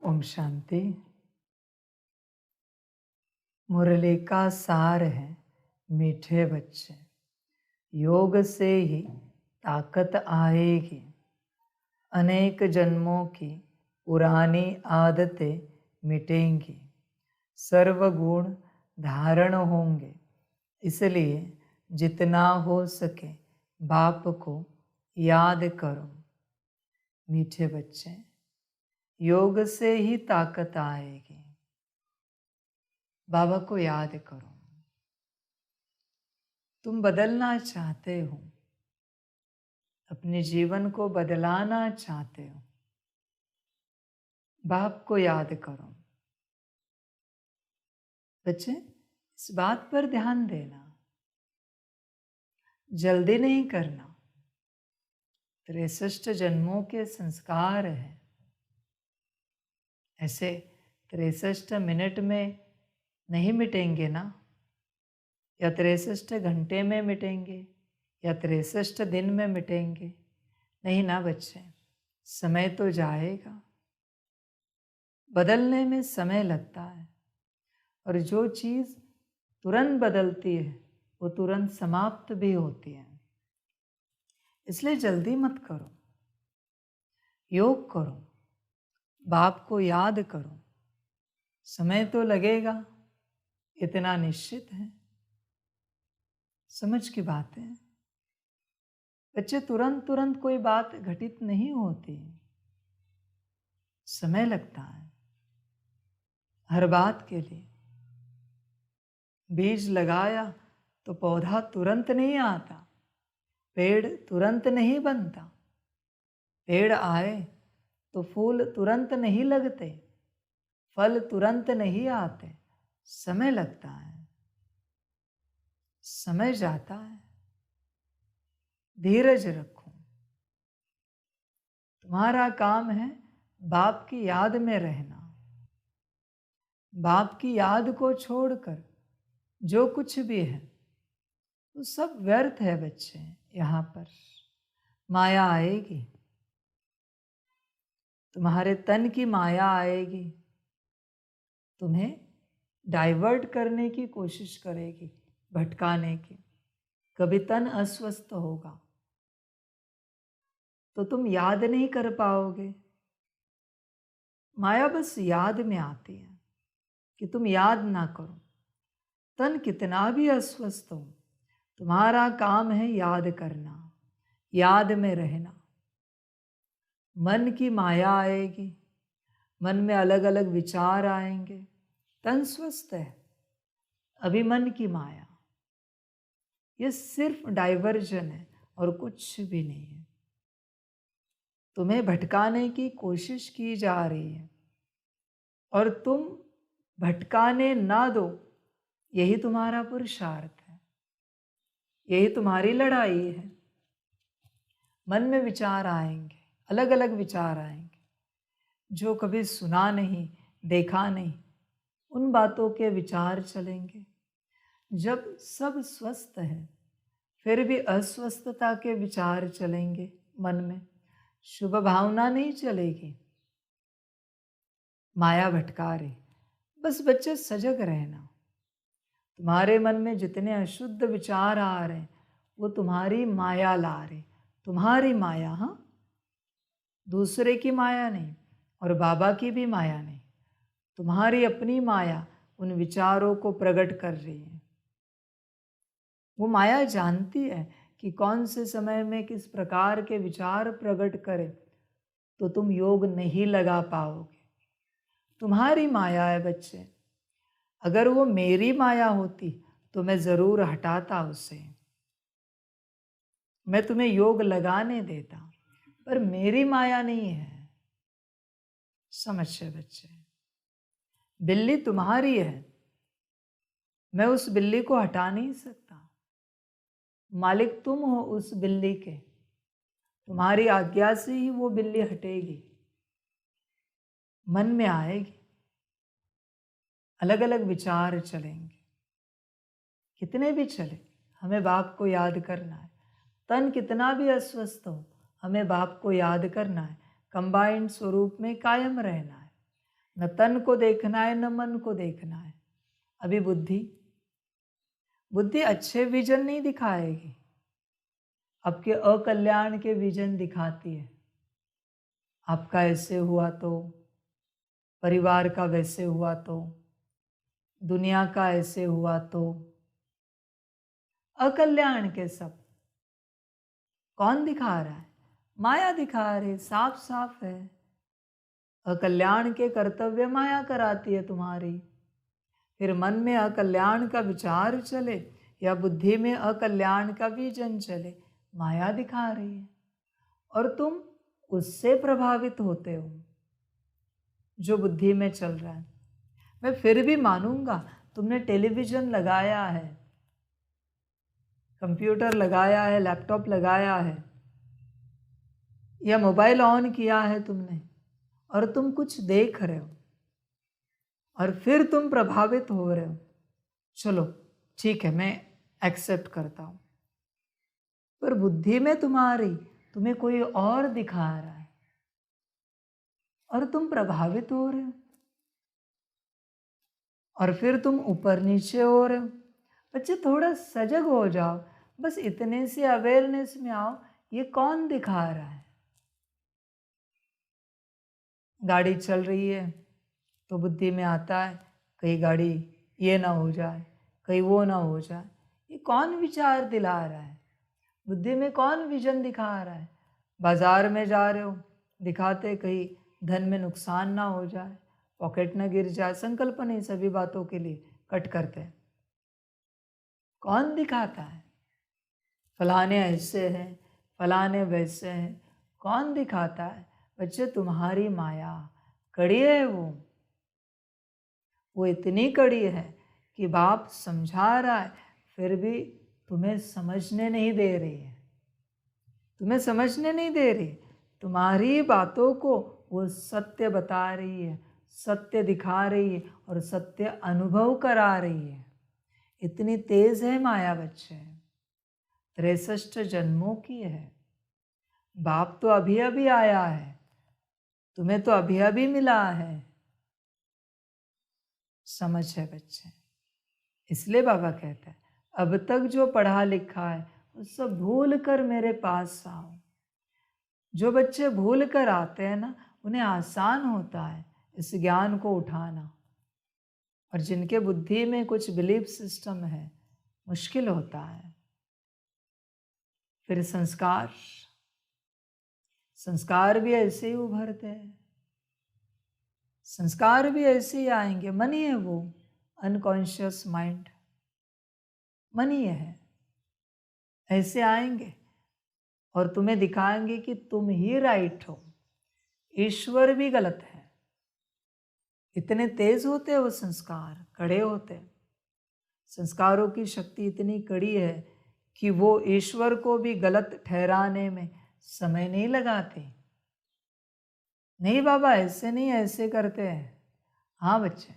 ओम शांति। मुरली का सार है मीठे बच्चे, योग से ही ताकत आएगी। अनेक जन्मों की पुरानी आदतें मिटेंगी, सर्वगुण धारण होंगे। इसलिए जितना हो सके बाप को याद करो। मीठे बच्चे, योग से ही ताकत आएगी। बाबा को याद करो। तुम बदलना चाहते हो, अपने जीवन को बदलाना चाहते हो, बाप को याद करो। बच्चे, इस बात पर ध्यान देना, जल्दी नहीं करना। 63 जन्मों के संस्कार हैं। ऐसे 63 मिनट में नहीं मिटेंगे ना, या 63 घंटे में मिटेंगे, या 63 दिन में मिटेंगे। नहीं ना बच्चे, समय तो जाएगा। बदलने में समय लगता है, और जो चीज़ तुरंत बदलती है वो तुरंत समाप्त भी होती है। इसलिए जल्दी मत करो, योग करो, बाप को याद करो। समय तो लगेगा, इतना निश्चित है। समझ की बात है बच्चे, तुरंत तुरंत कोई बात घटित नहीं होती, समय लगता है हर बात के लिए। बीज लगाया तो पौधा तुरंत नहीं आता, पेड़ तुरंत नहीं बनता, पेड़ आए तो फूल तुरंत नहीं लगते, फल तुरंत नहीं आते, समय लगता है, समय जाता है। धीरज रखो। तुम्हारा काम है बाप की याद में रहना। बाप की याद को छोड़कर जो कुछ भी है वो सब व्यर्थ है बच्चे। यहाँ पर माया आएगी, तुम्हारे तन की माया आएगी, तुम्हें डाइवर्ट करने की कोशिश करेगी, भटकाने की। कभी तन अस्वस्थ होगा तो तुम याद नहीं कर पाओगे। माया बस याद में आती है कि तुम याद ना करो। तन कितना भी अस्वस्थ हो, तुम्हारा काम है याद करना, याद में रहना। मन की माया आएगी, मन में अलग अलग विचार आएंगे। तन स्वस्थ है, अभी मन की माया। ये सिर्फ डाइवर्जन है और कुछ भी नहीं है। तुम्हें भटकाने की कोशिश की जा रही है और तुम भटकाने ना दो। यही तुम्हारा पुरुषार्थ है, यही तुम्हारी लड़ाई है। मन में विचार आएंगे, अलग अलग विचार आएंगे, जो कभी सुना नहीं, देखा नहीं, उन बातों के विचार चलेंगे। जब सब स्वस्थ है फिर भी अस्वस्थता के विचार चलेंगे मन में, शुभ भावना नहीं चलेगी। माया भटका रही। बस बच्चे सजग रहना। तुम्हारे मन में जितने अशुद्ध विचार आ रहे हैं वो तुम्हारी माया ला रहे, तुम्हारी माया। हाँ, दूसरे की माया नहीं और बाबा की भी माया नहीं, तुम्हारी अपनी माया उन विचारों को प्रकट कर रही है। वो माया जानती है कि कौन से समय में किस प्रकार के विचार प्रकट करे तो तुम योग नहीं लगा पाओगे। तुम्हारी माया है बच्चे। अगर वो मेरी माया होती तो मैं जरूर हटाता उसे, मैं तुम्हें योग लगाने देता, पर मेरी माया नहीं है। समझे बच्चे, बिल्ली तुम्हारी है, मैं उस बिल्ली को हटा नहीं सकता। मालिक तुम हो उस बिल्ली के, तुम्हारी आज्ञा से ही वो बिल्ली हटेगी। मन में आएगी, अलग अलग विचार चलेंगे, कितने भी चले, हमें बाप को याद करना है। तन कितना भी अस्वस्थ हो, हमें बाप को याद करना है। कंबाइंड स्वरूप में कायम रहना है। न तन को देखना है, न मन को देखना है। अभी बुद्धि अच्छे विजन नहीं दिखाएगी, आपके अकल्याण के विजन दिखाती है। आपका ऐसे हुआ तो, परिवार का वैसे हुआ तो, दुनिया का ऐसे हुआ तो, अकल्याण के सब कौन दिखा रहा है? माया दिखा रही, साफ साफ है। अकल्याण के कर्तव्य माया कराती है तुम्हारी। फिर मन में अकल्याण का विचार चले या बुद्धि में अकल्याण का विजन चले, माया दिखा रही है और तुम उससे प्रभावित होते हो जो बुद्धि में चल रहा है। मैं फिर भी मानूंगा, तुमने टेलीविज़न लगाया है, कंप्यूटर लगाया है, लैपटॉप लगाया है या मोबाइल ऑन किया है तुमने और तुम कुछ देख रहे हो और फिर तुम प्रभावित हो रहे हो। चलो ठीक है, मैं एक्सेप्ट करता हूँ, पर बुद्धि में तुम्हारी तुम्हें कोई और दिखा रहा है और तुम प्रभावित हो रहे हो और फिर तुम ऊपर नीचे हो रहे हो। बच्चे थोड़ा सजग हो जाओ, बस इतने से अवेयरनेस में आओ, ये कौन दिखा रहा है। गाड़ी चल रही है तो बुद्धि में आता है कहीं गाड़ी ये ना हो जाए, कहीं वो ना हो जाए। ये कौन विचार दिला रहा है? बुद्धि में कौन विजन दिखा रहा है? बाजार में जा रहे हो, दिखाते कहीं धन में नुकसान ना हो जाए, पॉकेट ना गिर जाए, संकल्प नहीं सभी बातों के लिए कट करते हैं। कौन दिखाता है? फलाने ऐसे हैं, फलाने वैसे हैं, कौन दिखाता है? बच्चे तुम्हारी माया कड़ी है, वो इतनी कड़ी है कि बाप समझा रहा है फिर भी तुम्हें समझने नहीं दे रही है, तुम्हें समझने नहीं दे रही। तुम्हारी बातों को वो सत्य बता रही है, सत्य दिखा रही है और सत्य अनुभव करा रही है। इतनी तेज है माया बच्चे, 63 जन्मों की है। बाप तो अभी अभी आया है, तुम्हें तो अभी अभी मिला है। समझ है बच्चे, इसलिए बाबा कहता है अब तक जो पढ़ा लिखा है वो सब भूल कर मेरे पास आओ। जो बच्चे भूल कर आते हैं ना, उन्हें आसान होता है इस ज्ञान को उठाना, और जिनके बुद्धि में कुछ बिलीफ सिस्टम है मुश्किल होता है। फिर संस्कार भी ऐसे ही उभरते हैं, संस्कार भी ऐसे ही आएंगे। मन ही है वो, अनकॉन्शियस माइंड मन ही है, ऐसे आएंगे और तुम्हें दिखाएंगे कि तुम ही राइट हो, ईश्वर भी गलत है। इतने तेज होते हैं वो संस्कार, कड़े होते हैं। संस्कारों की शक्ति इतनी कड़ी है कि वो ईश्वर को भी गलत ठहराने में समय नहीं लगाते। नहीं बाबा ऐसे नहीं, ऐसे करते हैं। हाँ बच्चे,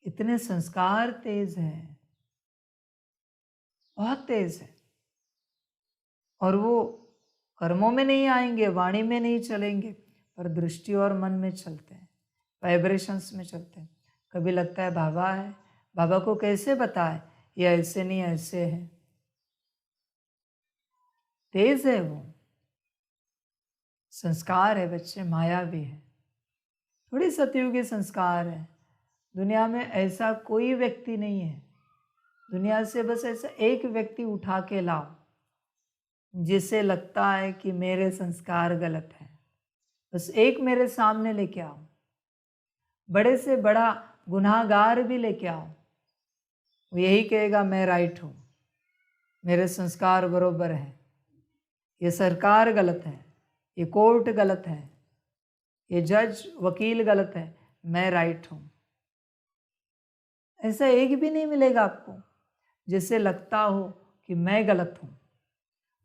इतने संस्कार तेज हैं, बहुत तेज है, और वो कर्मों में नहीं आएंगे, वाणी में नहीं चलेंगे, पर दृष्टि और मन में चलते हैं, वाइब्रेशंस में चलते हैं। कभी लगता है बाबा है, बाबा को कैसे बताए ये ऐसे नहीं ऐसे है। तेज है वो, संस्कार है बच्चे, माया भी है, थोड़ी सतयुगी संस्कार है। दुनिया में ऐसा कोई व्यक्ति नहीं है, दुनिया से बस ऐसा एक व्यक्ति उठा के लाओ जिसे लगता है कि मेरे संस्कार गलत हैं, बस एक मेरे सामने लेके आओ। बड़े से बड़ा गुनाहगार भी लेके आओ, वो यही कहेगा मैं राइट हूँ, मेरे संस्कार बरोबर हैं, ये सरकार गलत है, ये कोर्ट गलत है, ये जज वकील गलत है, मैं राइट हूँ। ऐसा एक भी नहीं मिलेगा आपको जिसे लगता हो कि मैं गलत हूँ,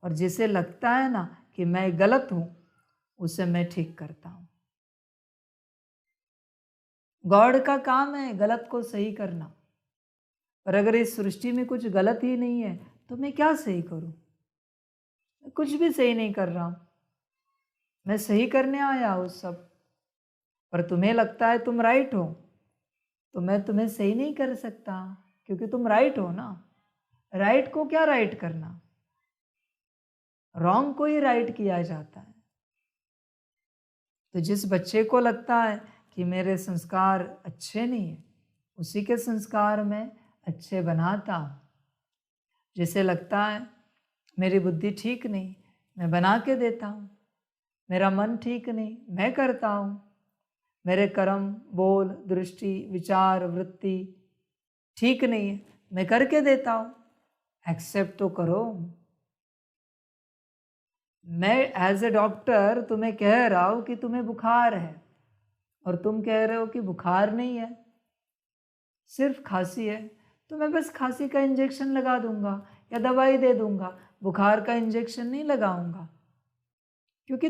और जिसे लगता है ना कि मैं गलत हूँ उसे मैं ठीक करता हूँ। गॉड का काम है गलत को सही करना, पर अगर इस सृष्टि में कुछ गलत ही नहीं है तो मैं क्या सही करूँ? मैं कुछ भी सही नहीं कर रहा हूँ। मैं सही करने आया हूँ सब, पर तुम्हें लगता है तुम राइट हो, तो मैं तुम्हें सही नहीं कर सकता, क्योंकि तुम राइट हो ना। राइट को क्या राइट करना, रॉन्ग को ही राइट किया जाता है। तो जिस बच्चे को लगता है कि मेरे संस्कार अच्छे नहीं है, उसी के संस्कार मैं अच्छे बनाता हूँ। जिसे लगता है मेरी बुद्धि ठीक नहीं, मैं बना के देता हूँ। मेरा मन ठीक नहीं, मैं करता हूँ। मेरे कर्म, बोल, दृष्टि, विचार, वृत्ति ठीक नहीं है, मैं करके देता हूँ। एक्सेप्ट तो करो। मैं एज ए डॉक्टर तुम्हें कह रहा हूँ कि तुम्हें बुखार है, और तुम कह रहे हो कि बुखार नहीं है, सिर्फ खांसी है, तो मैं बस खांसी का इंजेक्शन लगा दूंगा या दवाई दे दूंगा, बुखार का इंजेक्शन नहीं लगाऊंगा। क्योंकि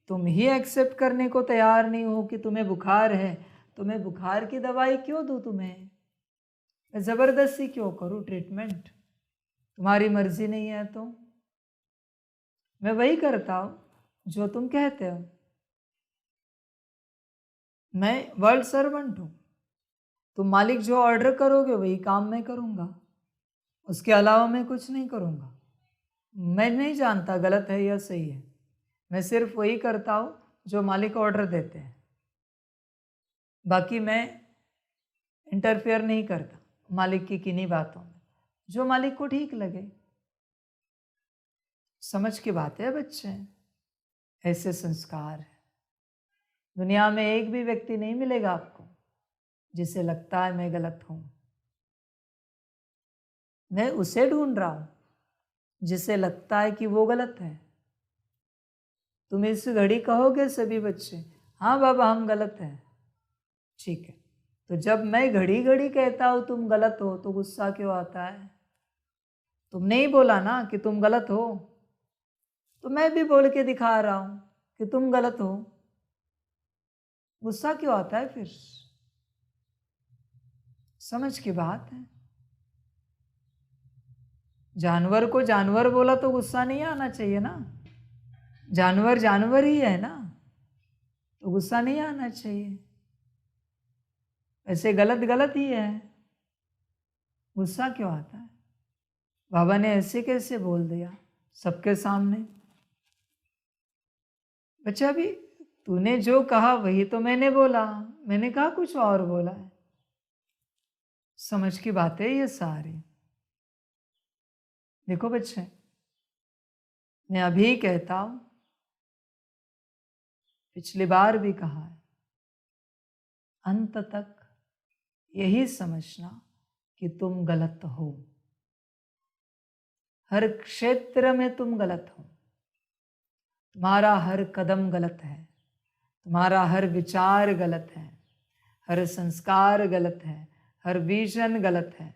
तुम ही एक्सेप्ट करने को तैयार नहीं हो कि तुम्हें बुखार है, तो मैं बुखार की दवाई क्यों दूं तुम्हें? मैं ज़बरदस्ती क्यों करूं ट्रीटमेंट? तुम्हारी मर्जी नहीं है तो मैं वही करता हूं जो तुम कहते हो। मैं वर्ल्ड सर्वेंट हूं। तुम मालिक जो ऑर्डर करोगे वही काम मैं करूंगा, उसके अलावा मैं कुछ नहीं करूंगा। मैं नहीं जानता गलत है या सही है, मैं सिर्फ वही करता हूँ जो मालिक ऑर्डर देते हैं। बाकी मैं इंटरफेयर नहीं करता मालिक की किन्हीं बातों में, जो मालिक को ठीक लगे। समझ की बात है बच्चे, ऐसे संस्कार है। दुनिया में एक भी व्यक्ति नहीं मिलेगा आपको जिसे लगता है मैं गलत हूं। मैं उसे ढूंढ रहा हूं जिसे लगता है कि वो गलत है। तुम इस घड़ी कहोगे सभी बच्चे, हाँ बाबा हम गलत हैं, ठीक है। तो जब मैं घड़ी घड़ी कहता हूं तुम गलत हो, तो गुस्सा क्यों आता है? तुमने ही बोला ना कि तुम गलत हो, तो मैं भी बोल के दिखा रहा हूं कि तुम गलत हो। गुस्सा क्यों आता है फिर? समझ की बात है। जानवर को जानवर बोला तो गुस्सा नहीं आना चाहिए ना। जानवर जानवर ही है ना, तो गुस्सा नहीं आना चाहिए। ऐसे गलत गलत ही है, गुस्सा क्यों आता है? बाबा ने ऐसे कैसे बोल दिया सबके सामने? बच्चा अभी तूने जो कहा वही तो मैंने बोला, मैंने कहा कुछ और बोला है। समझ की बात है ये सारी। देखो बच्चे, मैं अभी कहता हूं, पिछली बार भी कहा है, अंत तक यही समझना कि तुम गलत हो। हर क्षेत्र में तुम गलत हो। तुम्हारा हर कदम गलत है, तुम्हारा हर विचार गलत है, हर संस्कार गलत है, हर विजन गलत है।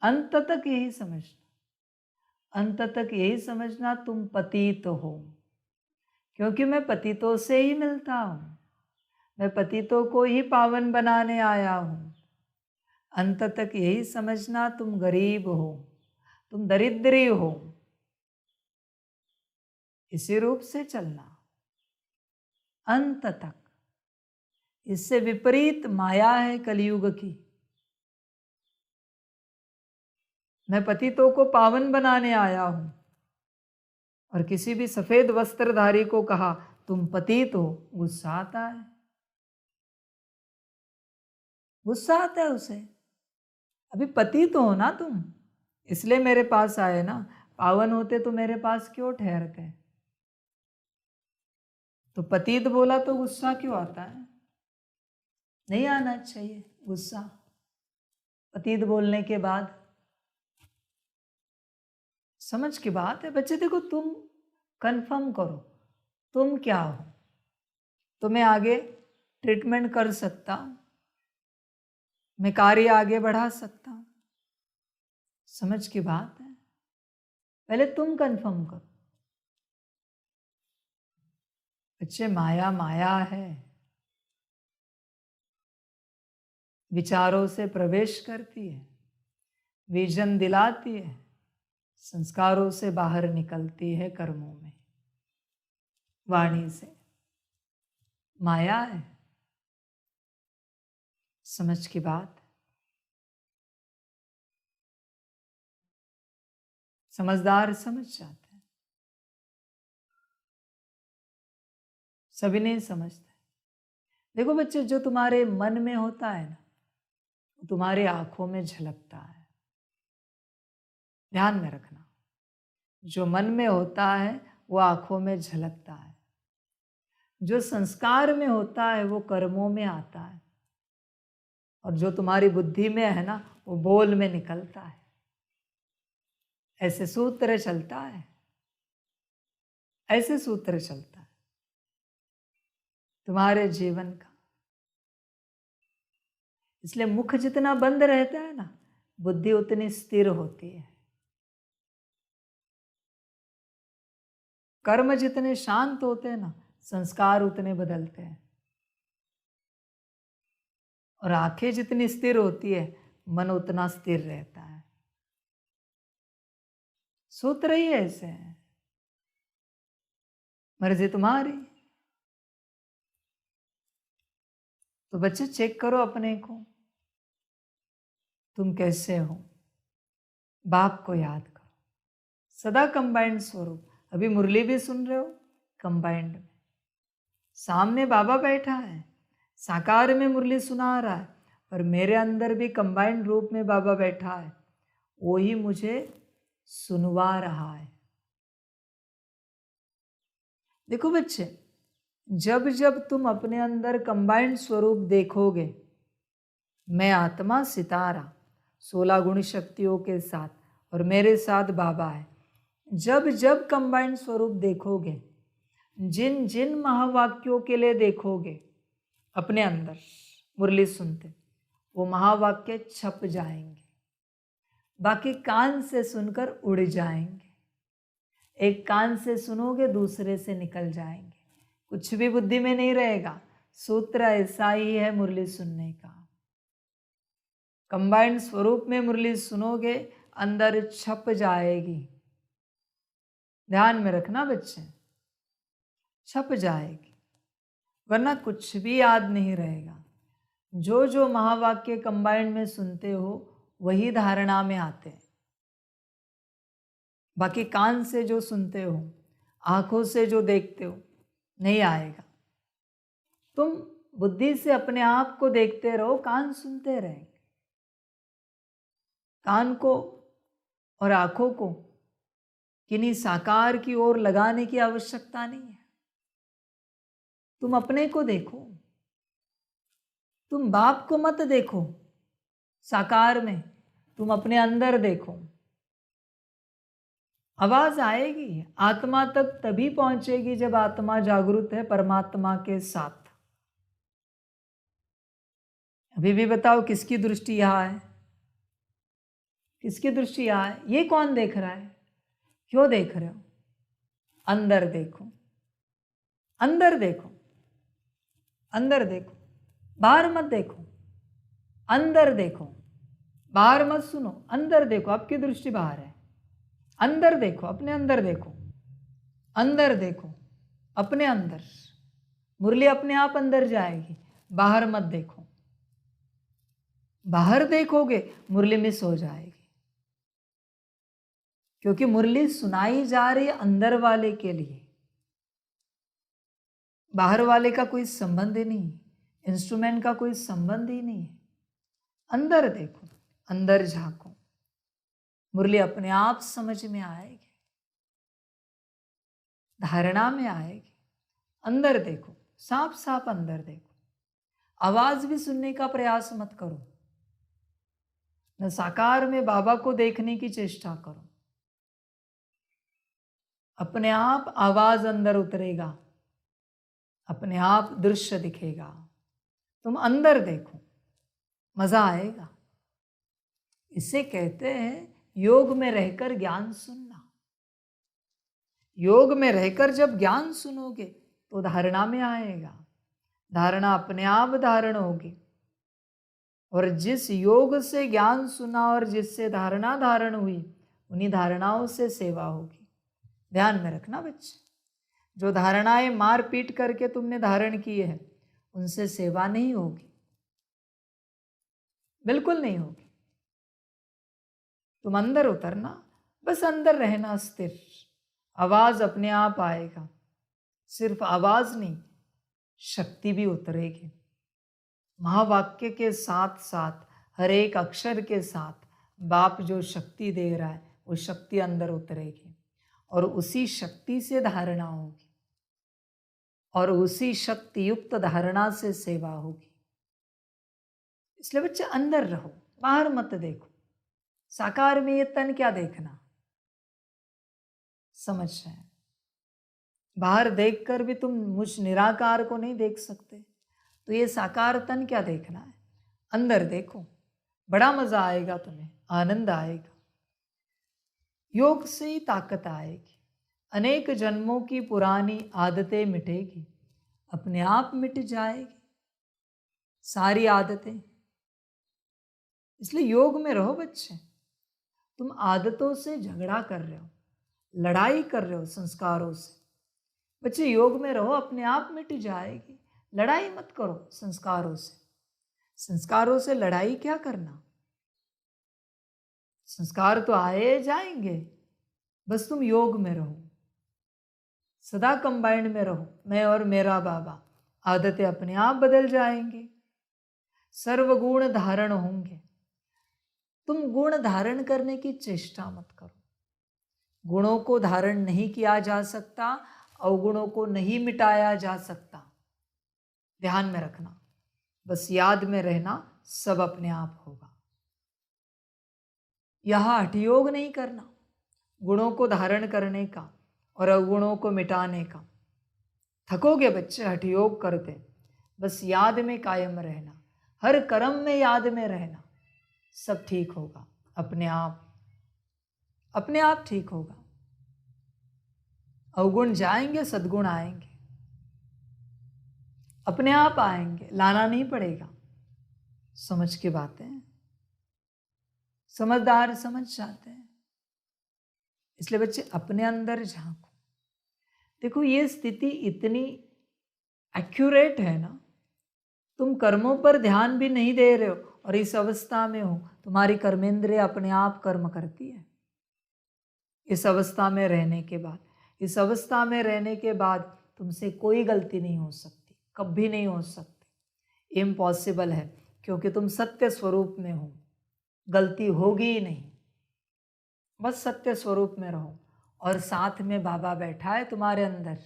अंत तक यही समझना, अंत तक यही समझना तुम पतित हो। क्योंकि मैं पतितों से ही मिलता हूं, मैं पतितों को ही पावन बनाने आया हूं। अंत तक यही समझना तुम गरीब हो, तुम दरिद्री हो। इसी रूप से चलना अंत तक। इससे विपरीत माया है कलयुग की। मैं पतितों को पावन बनाने आया हूं, और किसी भी सफेद वस्त्रधारी को कहा तुम पतित हो, गुस्सा आता है। गुस्सा आता है उसे। अभी पतित हो ना तुम, इसलिए मेरे पास आए ना। पावन होते तो मेरे पास क्यों ठहरते? तो पतित बोला तो गुस्सा क्यों आता है? नहीं आना चाहिए गुस्सा पतित बोलने के बाद। समझ की बात है बच्चे। देखो, तुम कंफर्म करो तुम क्या हो, तो मैं आगे ट्रीटमेंट कर सकता हूं, मैं कार्य आगे बढ़ा सकता हूं। समझ की बात है। पहले तुम कंफर्म करो बच्चे। माया माया है, विचारों से प्रवेश करती है, विजन दिलाती है, संस्कारों से बाहर निकलती है कर्मों में, वाणी से। माया है, समझ की बात। समझदार समझ जाते हैं, सभी नहीं समझते। देखो बच्चे, जो तुम्हारे मन में होता है ना, वो तुम्हारी आंखों में झलकता है। ध्यान में रखना, जो मन में होता है वो आंखों में झलकता है, जो संस्कार में होता है वो कर्मों में आता है, और जो तुम्हारी बुद्धि में है ना, वो बोल में निकलता है। ऐसे सूत्र चलता है, ऐसे सूत्र चलता है तुम्हारे जीवन का। इसलिए मुख जितना बंद रहता है ना, बुद्धि उतनी स्थिर होती है। कर्म जितने शांत होते हैं ना, संस्कार उतने बदलते हैं। और आंखें जितनी स्थिर होती है, मन उतना स्थिर रहता है। सूत्र ही ऐसे है, मर्जी तुम्हारी। तो बच्चे चेक करो अपने को, तुम कैसे हो। बाप को याद करो, सदा कंबाइंड स्वरूप। अभी मुरली भी सुन रहे हो कंबाइंड में, सामने बाबा बैठा है, साकार में मुरली सुना रहा है, और मेरे अंदर भी कंबाइंड रूप में बाबा बैठा है, वो ही मुझे सुनवा रहा है। देखो बच्चे, जब जब तुम अपने अंदर कंबाइंड स्वरूप देखोगे, मैं आत्मा सितारा 16 गुण शक्तियों के साथ, और मेरे साथ बाबा है, जब जब कंबाइंड स्वरूप देखोगे, जिन जिन महावाक्यों के लिए देखोगे अपने अंदर मुरली सुनते, वो महावाक्य छप जाएंगे, बाकी कान से सुनकर उड़ जाएंगे। एक कान से सुनोगे, दूसरे से निकल जाएंगे, कुछ भी बुद्धि में नहीं रहेगा। सूत्र ऐसा ही है मुरली सुनने का। कंबाइंड स्वरूप में मुरली सुनोगे, अंदर छप जाएगी। ध्यान में रखना बच्चे, छप जाएगी, वरना कुछ भी याद नहीं रहेगा। जो जो महावाक्य कंबाइंड में सुनते हो, वही धारणा में आते हैं। बाकी कान से जो सुनते हो, आंखों से जो देखते हो, नहीं आएगा। तुम बुद्धि से अपने आप को देखते रहो, कान सुनते रहेंगे। कान को और आंखों को किन्हीं साकार की ओर लगाने की आवश्यकता नहीं है। तुम अपने को देखो, तुम बाप को मत देखो साकार में, तुम अपने अंदर देखो। आवाज आएगी, आत्मा तक तभी पहुंचेगी जब आत्मा जागृत है परमात्मा के साथ। अभी भी बताओ, किसकी दृष्टि यहां है? किसकी दृष्टि यहां है? ये कौन देख रहा है? क्यों देख रहे हो? अंदर देखो, अंदर देखो, अंदर देखो, बाहर मत देखो। अंदर देखो, बाहर मत सुनो, अंदर देखो। आपकी दृष्टि बाहर है, अंदर देखो, अपने अंदर देखो, अंदर देखो, अपने अंदर। मुरली अपने आप अंदर जाएगी, बाहर मत देखो। बाहर देखोगे मुरली मिस हो जाएगी, क्योंकि मुरली सुनाई जा रही है अंदर वाले के लिए, बाहर वाले का कोई संबंध ही नहीं, इंस्ट्रूमेंट का कोई संबंध ही नहीं है। अंदर देखो, अंदर झांको, मुरली अपने आप समझ में आएगी, धारणा में आएगी। अंदर देखो, साफ साफ अंदर देखो। आवाज भी सुनने का प्रयास मत करो, न साकार में बाबा को देखने की चेष्टा करो। अपने आप आवाज अंदर उतरेगा, अपने आप दृश्य दिखेगा। तुम अंदर देखो, मजा आएगा। इसे कहते हैं योग में रहकर ज्ञान सुनना। योग में रहकर जब ज्ञान सुनोगे तो धारणा में आएगा, धारणा अपने आप धारण होगी। और जिस योग से ज्ञान सुना और जिससे धारणा धारण हुई, उन्हीं धारणाओं से सेवा होगी। ध्यान में रखना बच्चे, जो धारणाएं मार पीट करके तुमने धारण की है उनसे सेवा नहीं होगी, बिल्कुल नहीं होगी। तुम अंदर उतरना, बस अंदर रहना स्थिर, आवाज अपने आप आएगा। सिर्फ आवाज नहीं, शक्ति भी उतरेगी। महावाक्य के साथ साथ हर एक अक्षर के साथ बाप जो शक्ति दे रहा है वो शक्ति अंदर उतरेगी और उसी शक्ति से धारणा होगी और उसी शक्ति युक्त धारणा से सेवा होगी। इसलिए बच्चे अंदर रहो, बाहर मत देखो। साकार में ये तन क्या देखना, समझ रहे हैं? बाहर देखकर भी तुम मुझ निराकार को नहीं देख सकते, तो ये साकार तन क्या देखना है? अंदर देखो, बड़ा मजा आएगा, तुम्हें आनंद आएगा। योग से ही ताकत आएगी, अनेक जन्मों की पुरानी आदतें मिटेगी, अपने आप मिट जाएगी सारी आदतें। इसलिए योग में रहो बच्चे। तुम आदतों से झगड़ा कर रहे हो, लड़ाई कर रहे हो संस्कारों से। बच्चे योग में रहो, अपने आप मिट जाएगी। लड़ाई मत करो संस्कारों से। संस्कारों से लड़ाई क्या करना? संस्कार तो आए जाएंगे, बस तुम योग में रहो, सदा कंबाइंड में रहो, मैं और मेरा बाबा। आदतें अपने आप बदल जाएंगी, सर्वगुण धारण होंगे। तुम गुण धारण करने की चेष्टा मत करो। गुणों को धारण नहीं किया जा सकता, अवगुणों को नहीं मिटाया जा सकता। ध्यान में रखना, बस याद में रहना, सब अपने आप होगा। यह हठयोग नहीं करना गुणों को धारण करने का और अवगुणों को मिटाने का। थकोगे बच्चे हठयोग करते। बस याद में कायम रहना, हर कर्म में याद में रहना, सब ठीक होगा अपने आप ठीक होगा। अवगुण जाएंगे, सद्गुण आएंगे, अपने आप आएंगे, लाना नहीं पड़ेगा। समझ की बातें, समझदार समझ जाते हैं। इसलिए बच्चे अपने अंदर झांको। देखो ये स्थिति इतनी एक्यूरेट है ना, तुम कर्मों पर ध्यान भी नहीं दे रहे हो और इस अवस्था में हो, तुम्हारी कर्मेंद्रिय अपने आप कर्म करती है। इस अवस्था में रहने के बाद तुमसे कोई गलती नहीं हो सकती, कभी नहीं हो सकती, इम्पॉसिबल है, क्योंकि तुम सत्य स्वरूप में हो। गलती होगी ही नहीं, बस सत्य स्वरूप में रहो और साथ में बाबा बैठा है तुम्हारे अंदर।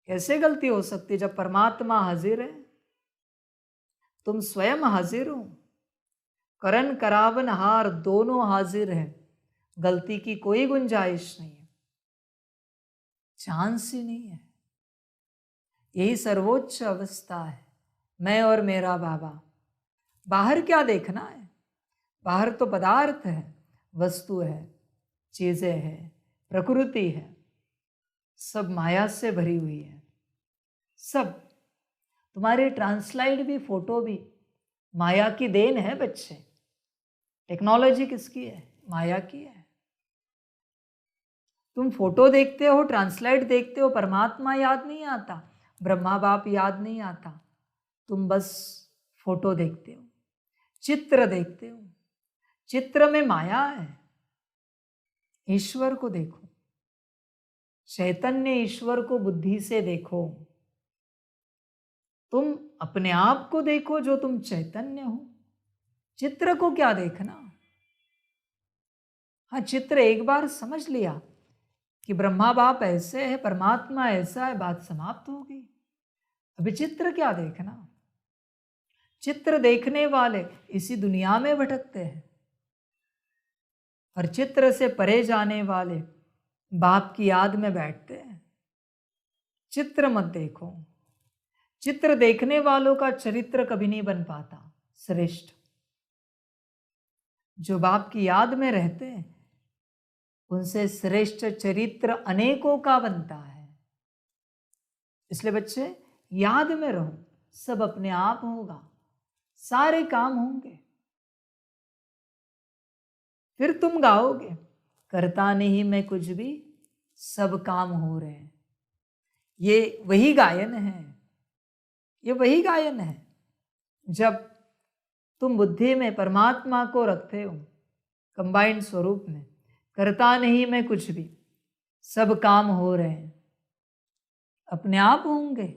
कैसे गलती हो सकती जब परमात्मा हाजिर है? तुम स्वयं हाजिर हो, करण करावन हार दोनों हाजिर है। गलती की कोई गुंजाइश नहीं है, चांस ही नहीं है। यही सर्वोच्च अवस्था है, मैं और मेरा बाबा। बाहर क्या देखना है? बाहर तो पदार्थ है, वस्तु है, चीजें हैं, प्रकृति है, सब माया से भरी हुई है। सब तुम्हारी ट्रांसलाइट भी, फोटो भी माया की देन है बच्चे। टेक्नोलॉजी किसकी है? माया की है। तुम फोटो देखते हो, ट्रांसलाइट देखते हो, परमात्मा याद नहीं आता, ब्रह्मा बाप याद नहीं आता। तुम बस फोटो देखते हो, चित्र देखते हो। चित्र में माया है। ईश्वर को देखो, चैतन्य ईश्वर को बुद्धि से देखो। तुम अपने आप को देखो जो तुम चैतन्य हो। चित्र को क्या देखना? हाँ, चित्र एक बार समझ लिया कि ब्रह्मा बाप ऐसे है, परमात्मा ऐसा है, बात समाप्त हो गई। अभी चित्र क्या देखना? चित्र देखने वाले इसी दुनिया में भटकते हैं और चित्र से परे जाने वाले बाप की याद में बैठते हैं। चित्र मत देखो। चित्र देखने वालों का चरित्र कभी नहीं बन पाता श्रेष्ठ। जो बाप की याद में रहते हैं उनसे श्रेष्ठ चरित्र अनेकों का बनता है। इसलिए बच्चे याद में रहो, सब अपने आप होगा, सारे काम होंगे। फिर तुम गाओगे, करता नहीं मैं कुछ भी, सब काम हो रहे हैं। ये वही गायन है, ये वही गायन है। जब तुम बुद्धि में परमात्मा को रखते हो कंबाइंड स्वरूप में, करता नहीं मैं कुछ भी, सब काम हो रहे हैं, अपने आप होंगे।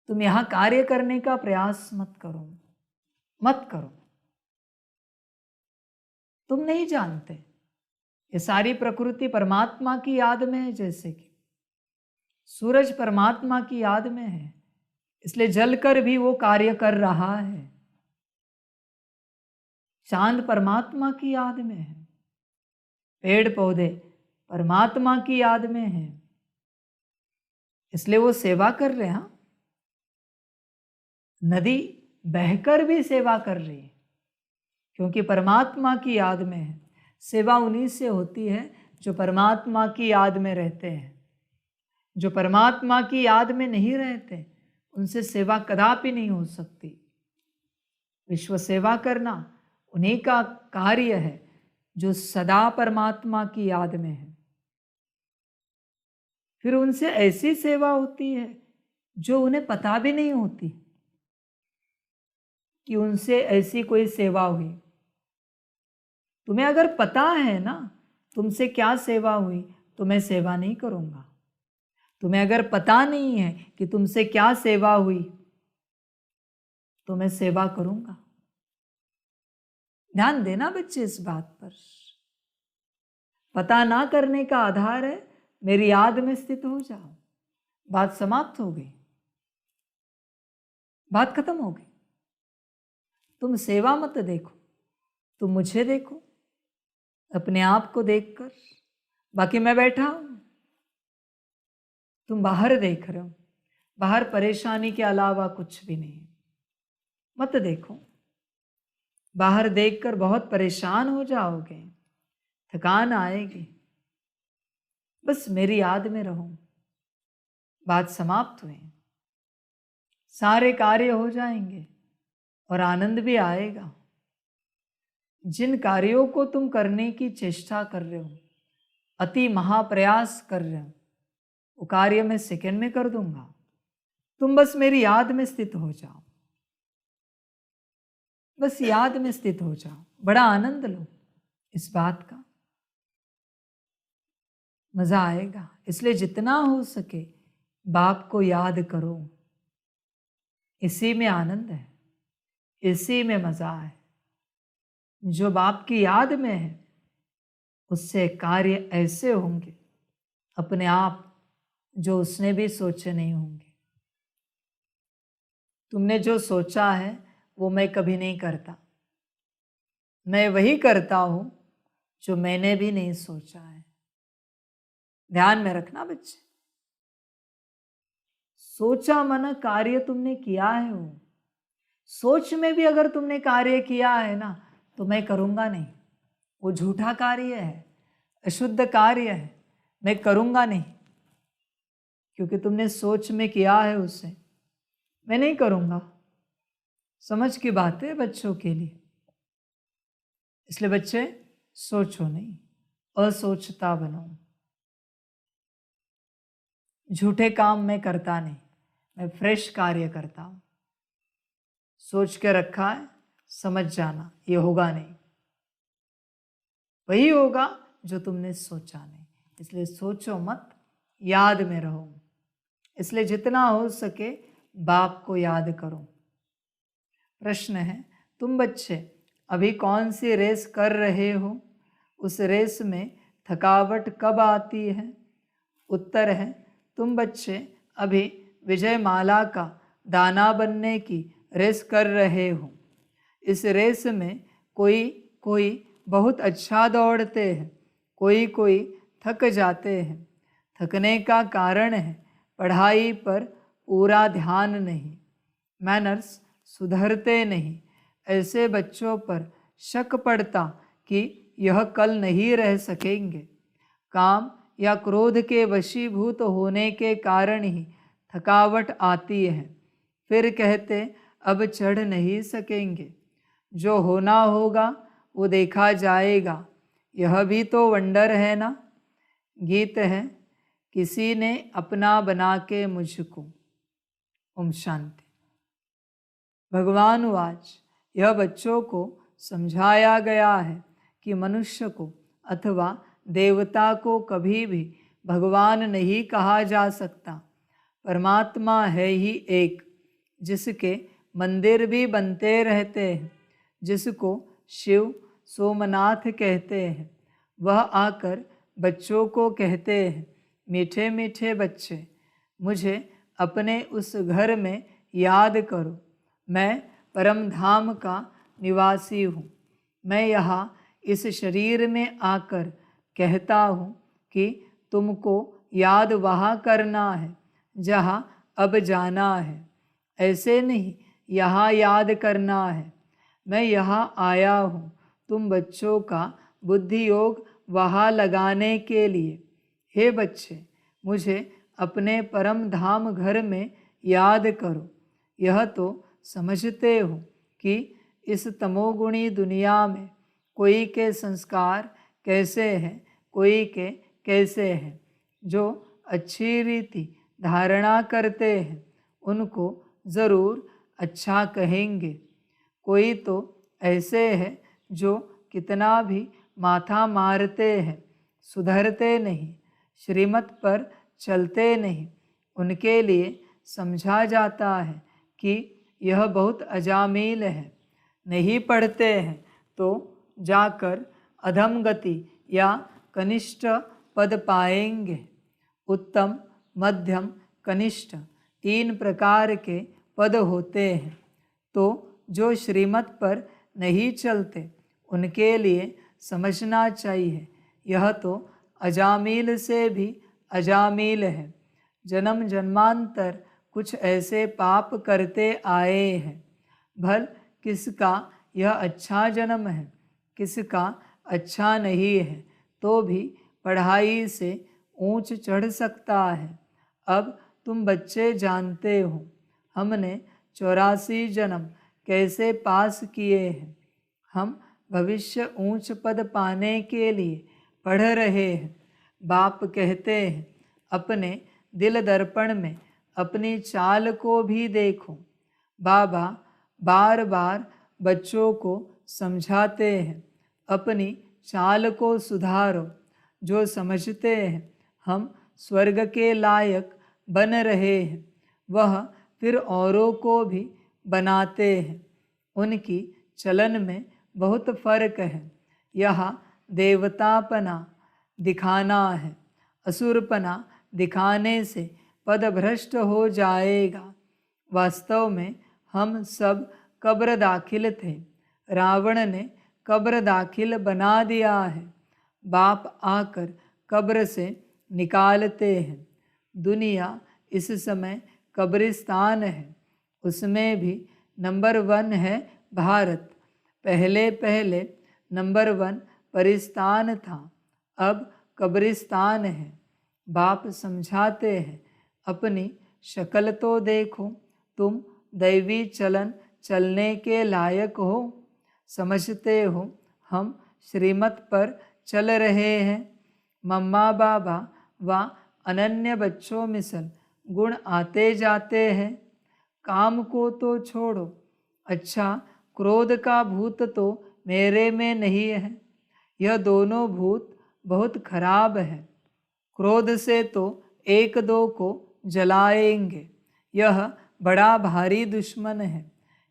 तुम यहां कार्य करने का प्रयास मत करो, मत करो। तुम नहीं जानते, ये सारी प्रकृति परमात्मा की याद में है। जैसे कि सूरज परमात्मा की याद में है, इसलिए जलकर भी वो कार्य कर रहा है। चांद परमात्मा की याद में है, पेड़ पौधे परमात्मा की याद में है, इसलिए वो सेवा कर रहे हैं। नदी बहकर भी सेवा कर रही है, क्योंकि परमात्मा की याद में है। सेवा उन्हीं से होती है जो परमात्मा की याद में रहते हैं। जो परमात्मा की याद में नहीं रहते, उनसे सेवा कदापि नहीं हो सकती। विश्व सेवा करना उन्हीं का कार्य है जो सदा परमात्मा की याद में है। फिर उनसे ऐसी सेवा होती है जो उन्हें पता भी नहीं होती कि उनसे ऐसी कोई सेवा हुई। तुम्हें अगर पता है ना तुमसे क्या सेवा हुई, तो मैं सेवा नहीं करूंगा। तुम्हें अगर पता नहीं है कि तुमसे क्या सेवा हुई, तो मैं सेवा करूंगा। ध्यान देना बच्चे इस बात पर। पता ना करने का आधार है मेरी याद में स्थित हो जाओ। बात समाप्त हो गई, बात खत्म हो गई। तुम सेवा मत देखो, तुम मुझे देखो, अपने आप को देखकर। बाकी मैं बैठा हूं, तुम बाहर देख रहे हो। बाहर परेशानी के अलावा कुछ भी नहीं। मत देखो, बाहर देखकर बहुत परेशान हो जाओगे, थकान आएगी। बस मेरी याद में रहो। बात समाप्त हुई, सारे कार्य हो जाएंगे और आनंद भी आएगा। जिन कार्यों को तुम करने की चेष्टा कर रहे हो, अति महाप्रयास कर रहे हो, वो कार्य मैं सेकंड में कर दूंगा। तुम बस मेरी याद में स्थित हो जाओ, बस याद में स्थित हो जाओ। बड़ा आनंद लो इस बात का, मजा आएगा। इसलिए जितना हो सके बाप को याद करो। इसी में आनंद है, इसी में मजा है। जो बाप की याद में है उससे कार्य ऐसे होंगे अपने आप जो उसने भी सोचे नहीं होंगे। तुमने जो सोचा है वो मैं कभी नहीं करता। मैं वही करता हूं जो मैंने भी नहीं सोचा है। ध्यान में रखना बच्चे, सोचा मन कार्य तुमने किया है। वो सोच में भी अगर तुमने कार्य किया है ना, तो मैं करूंगा नहीं। वो झूठा कार्य है, अशुद्ध कार्य है, मैं करूंगा नहीं। क्योंकि तुमने सोच में किया है उसे, मैं नहीं करूंगा। समझ की बात है बच्चों के लिए। इसलिए बच्चे सोचो नहीं, असोचता बनो। झूठे काम मैं करता नहीं, मैं फ्रेश कार्य करता हूं। सोच के रखा है, समझ जाना ये होगा नहीं। वही होगा जो तुमने सोचा नहीं। इसलिए सोचो मत, याद में रहो। इसलिए जितना हो सके बाप को याद करो। प्रश्न है, तुम बच्चे अभी कौन सी रेस कर रहे हो? उस रेस में थकावट कब आती है? उत्तर है, तुम बच्चे अभी विजय माला का दाना बनने की रेस कर रहे हो। इस रेस में कोई कोई बहुत अच्छा दौड़ते हैं, कोई कोई थक जाते हैं। थकने का कारण है पढ़ाई पर पूरा ध्यान नहीं, मैनर्स सुधरते नहीं। ऐसे बच्चों पर शक पड़ता कि यह कल नहीं रह सकेंगे। काम या क्रोध के वशीभूत होने के कारण ही थकावट आती है। फिर कहते अब चढ़ नहीं सकेंगे। जो होना होगा वो देखा जाएगा। यह भी तो वंडर है ना। गीत है, किसी ने अपना बना के मुझको। ओम शांति। भगवान वाच, यह बच्चों को समझाया गया है कि मनुष्य को अथवा देवता को कभी भी भगवान नहीं कहा जा सकता। परमात्मा है ही एक, जिसके मंदिर भी बनते रहते हैं, जिसको शिव सोमनाथ कहते हैं। वह आकर बच्चों को कहते हैं, मीठे मीठे बच्चे, मुझे अपने उस घर में याद करो। मैं परम धाम का निवासी हूँ। मैं यहाँ इस शरीर में आकर कहता हूँ कि तुमको याद वहाँ करना है जहाँ अब जाना है। ऐसे नहीं यहाँ याद करना है। मैं यहाँ आया हूँ तुम बच्चों का बुद्धि योग वहाँ लगाने के लिए। हे बच्चे, मुझे अपने परम धाम घर में याद करो। यह तो समझते हो कि इस तमोगुणी दुनिया में कोई के संस्कार कैसे हैं, कोई के कैसे हैं। जो अच्छी रीति धारणा करते हैं उनको ज़रूर अच्छा कहेंगे। कोई तो ऐसे है जो कितना भी माथा मारते हैं, सुधरते नहीं, श्रीमत पर चलते नहीं। उनके लिए समझा जाता है कि यह बहुत अजामिल है। नहीं पढ़ते हैं तो जाकर अधम गति या कनिष्ठ पद पाएंगे। उत्तम, मध्यम, कनिष्ठ 3 प्रकार के पद होते हैं। तो जो श्रीमत पर नहीं चलते उनके लिए समझना चाहिए यह तो अजामिल से भी अजामिल है। जन्म जन्मांतर कुछ ऐसे पाप करते आए हैं। भल किसका यह अच्छा जन्म है, किसका अच्छा नहीं है, तो भी पढ़ाई से ऊंच चढ़ सकता है। अब तुम बच्चे जानते हो हमने 84 जन्म कैसे पास किए हैं। हम भविष्य ऊंच पद पाने के लिए पढ़ रहे हैं। बाप कहते हैं, अपने दिल दर्पण में अपनी चाल को भी देखो। बाबा बार बार बच्चों को समझाते हैं, अपनी चाल को सुधारो। जो समझते हैं हम स्वर्ग के लायक बन रहे हैं, वह फिर औरों को भी बनाते हैं। उनकी चलन में बहुत फर्क है। यहाँ देवतापना दिखाना है, असुरपना दिखाने से पद भ्रष्ट हो जाएगा। वास्तव में हम सब कब्र दाखिल थे, रावण ने कब्र दाखिल बना दिया है। बाप आकर कब्र से निकालते हैं। दुनिया इस समय कब्रिस्तान है, उसमें भी नंबर 1 है भारत। पहले पहले नंबर 1 परिस्तान था, अब कब्रिस्तान है। बाप समझाते हैं, अपनी शक्ल तो देखो, तुम दैवी चलन चलने के लायक हो। समझते हो हम श्रीमत पर चल रहे हैं। मम्मा बाबा व अनन्य बच्चों मिसल गुण आते जाते हैं। काम को तो छोड़ो, अच्छा क्रोध का भूत तो मेरे में नहीं है। यह दोनों भूत बहुत खराब है। क्रोध से तो 1-2 को जलाएंगे। यह बड़ा भारी दुश्मन है,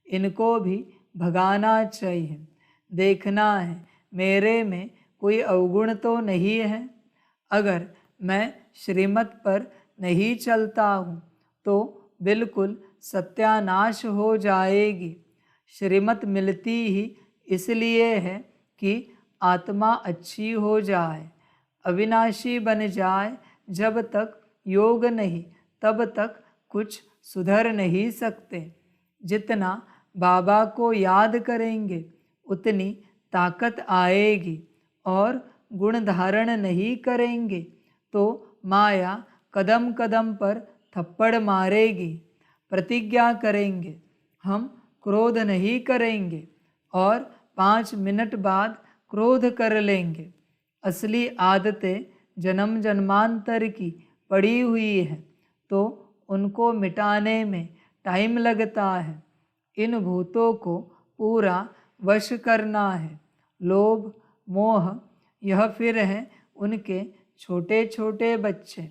इनको भी भगाना चाहिए। देखना है मेरे में कोई अवगुण तो नहीं है। अगर मैं श्रीमत पर नहीं चलता हूँ तो बिल्कुल सत्यानाश हो जाएगी। श्रीमत मिलती ही इसलिए है कि आत्मा अच्छी हो जाए, अविनाशी बन जाए। जब तक योग नहीं तब तक कुछ सुधर नहीं सकते। जितना बाबा को याद करेंगे उतनी ताकत आएगी, और गुण धारण नहीं करेंगे तो माया कदम कदम पर थप्पड़ मारेगी। प्रतिज्ञा करेंगे हम क्रोध नहीं करेंगे और 5 मिनट बाद क्रोध कर लेंगे। असली आदतें जन्म जन्मांतर की पड़ी हुई है तो उनको मिटाने में टाइम लगता है। इन भूतों को पूरा वश करना है। लोभ मोह यह फिर हैं उनके छोटे छोटे बच्चे।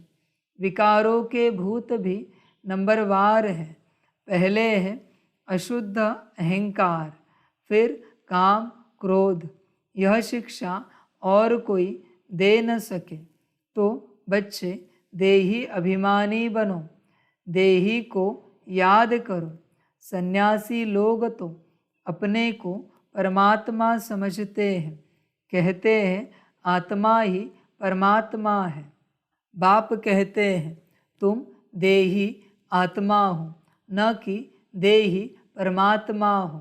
विकारों के भूत भी नंबरवार है। पहले है अशुद्ध अहंकार, फिर काम क्रोध। यह शिक्षा और कोई दे न सके। तो बच्चे देही अभिमानी बनो, देही को याद करो। सन्यासी लोग तो अपने को परमात्मा समझते हैं, कहते हैं आत्मा ही परमात्मा है। बाप कहते हैं तुम देही आत्मा हो, न कि देही परमात्मा हो।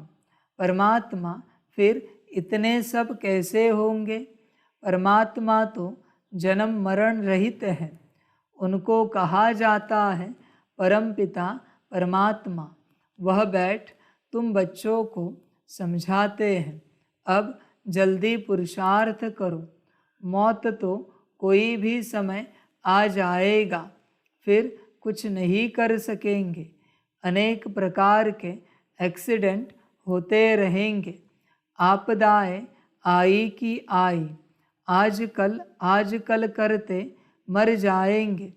परमात्मा फिर इतने सब कैसे होंगे? परमात्मा तो जन्म मरण रहित है। उनको कहा जाता है परमपिता परमात्मा। वह बैठ तुम बच्चों को समझाते हैं। अब जल्दी पुरुषार्थ करो, मौत तो कोई भी समय आ जाएगा, फिर कुछ नहीं कर सकेंगे। अनेक प्रकार के एक्सीडेंट होते रहेंगे, आपदाएं आई की आई। आजकल करते मर जाएंगे,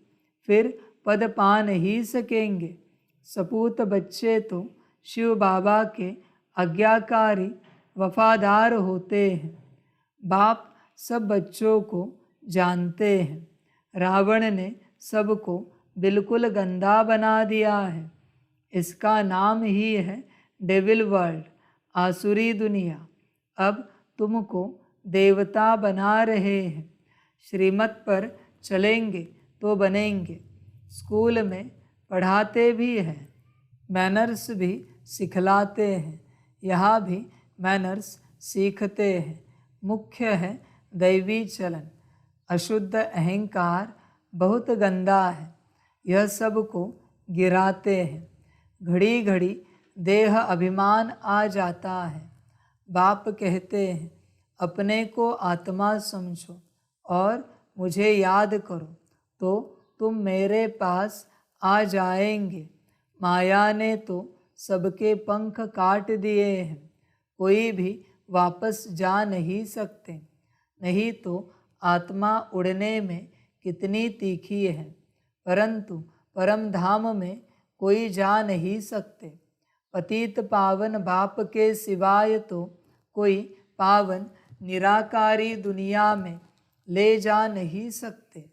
फिर पद पा नहीं सकेंगे। सपूत बच्चे तो शिव बाबा के आज्ञाकारी वफादार होते हैं। बाप सब बच्चों को जानते हैं। रावण ने सबको बिल्कुल गंदा बना दिया है। इसका नाम ही है डेविल वर्ल्ड, आसुरी दुनिया। अब तुमको देवता बना रहे हैं। श्रीमत पर चलेंगे तो बनेंगे। स्कूल में पढ़ाते भी हैं, मैनर्स भी सिखलाते हैं। यहाँ भी मैनर्स सीखते हैं। मुख्य है दैवी चलन। अशुद्ध अहंकार बहुत गंदा है, यह सबको गिराते हैं। घड़ी घड़ी देह अभिमान आ जाता है। बाप कहते हैं अपने को आत्मा समझो और मुझे याद करो तो तुम मेरे पास आ जाएंगे। माया ने तो सबके पंख काट दिए हैं, कोई भी वापस जा नहीं सकते। नहीं तो आत्मा उड़ने में कितनी तीखी है, परंतु परम धाम में कोई जा नहीं सकते। पतित पावन बाप के सिवाय तो कोई पावन निराकारी दुनिया में ले जा नहीं सकते,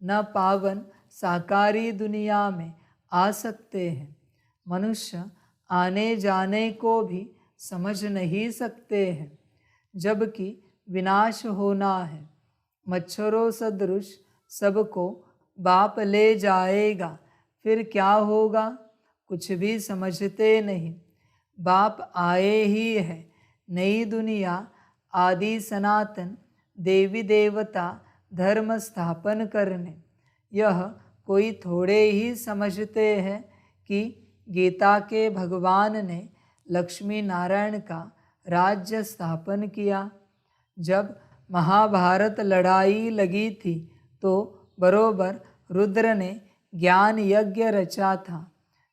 न पावन साकारी दुनिया में आ सकते हैं। मनुष्य आने जाने को भी समझ नहीं सकते हैं, जबकि विनाश होना है। मच्छरों सदृश सबको बाप ले जाएगा, फिर क्या होगा? कुछ भी समझते नहीं। बाप आए ही है नई दुनिया आदि सनातन देवी देवता धर्म स्थापन करने। यह कोई थोड़े ही समझते हैं कि गीता के भगवान ने लक्ष्मी नारायण का राज्य स्थापन किया। जब महाभारत लड़ाई लगी थी तो बरोबर रुद्र ने ज्ञान यज्ञ रचा था,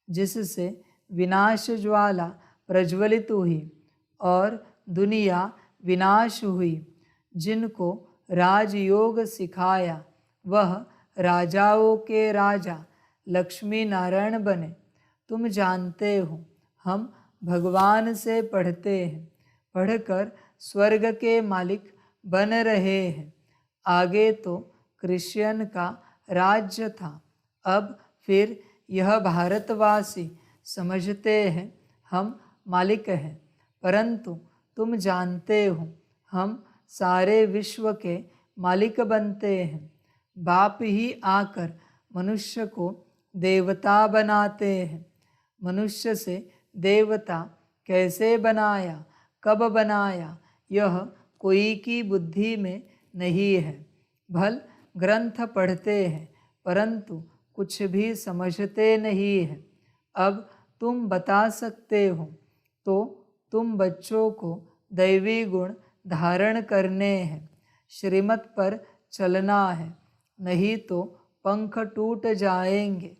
जिससे विनाश ज्वाला प्रज्वलित हुई और दुनिया विनाश हुई। जिनको राजयोग सिखाया वह राजाओं के राजा लक्ष्मी नारायण बने। तुम जानते हो हम भगवान से पढ़ते हैं, पढ़कर स्वर्ग के मालिक बन रहे हैं। आगे तो क्रिश्चियन का राज्य था, अब फिर यह भारतवासी समझते हैं हम मालिक हैं। परंतु तुम जानते हो हम सारे विश्व के मालिक बनते हैं। बाप ही आकर मनुष्य को देवता बनाते हैं। मनुष्य से देवता कैसे बनाया, कब बनाया, यह कोई की बुद्धि में नहीं है। भल ग्रंथ पढ़ते हैं परंतु कुछ भी समझते नहीं है। अब तुम बता सकते हो तो तुम बच्चों को दैवी गुण धारण करने हैं। श्रीमत पर चलना है, नहीं तो पंख टूट जाएंगे।